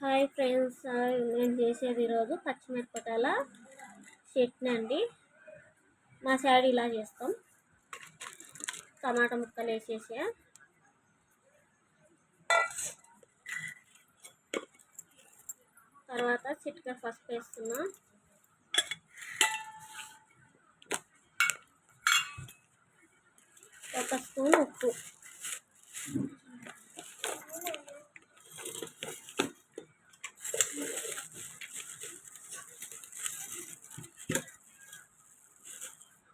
Hi friends, నేను చేసేది ఈరోజు పచ్చిమిరపకాయల చట్నీ అండి. మా సైడ్ ఇలా చేస్తాం. టమాటా ముక్కలు వేసేసి తర్వాత చిటికెడు పసుపు వేస్తున్నా. ఒక స్పూన్ ఉప్పు,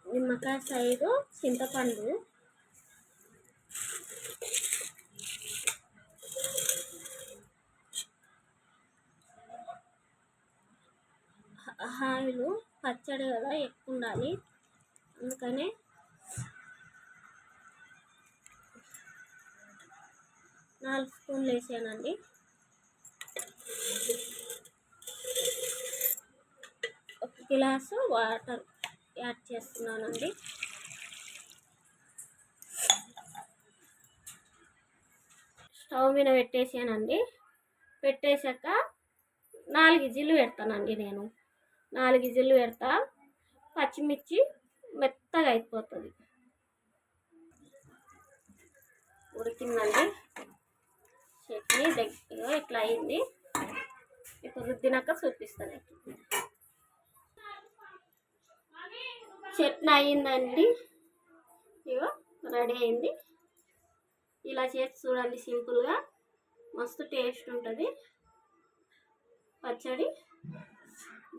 నిమ్మకాయ సైజు చింతపండు, ఆయిల్ పచ్చడి కదా ఎక్కువ ఉండాలి, అందుకనే 4 స్పూన్లు వేసానండి. ఒక గ్లాసు వాటర్ యాడ్ చేస్తున్నానండి. స్టవ్ మీద పెట్టేసానండి. పెట్టేశాక 4 విజిల్లు పెడతానండి. నేను 4 విజిల్లు పెడతా. పచ్చిమిర్చి మెత్తగా అయిపోతుంది. ఉడికిందండి. చట్నీ దగ్గర ఇట్లా అయింది. ఇప్పుడు రుద్దినాక చూపిస్తాను. చట్నీ అయిందండి. ఇగో రెడీ అయింది. ఇలా చేసి చూడండి, సింపుల్గా మస్తు టేస్ట్ ఉంటుంది పచ్చడి.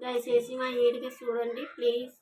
దయచేసి మా వీడియో చూడండి ప్లీజ్.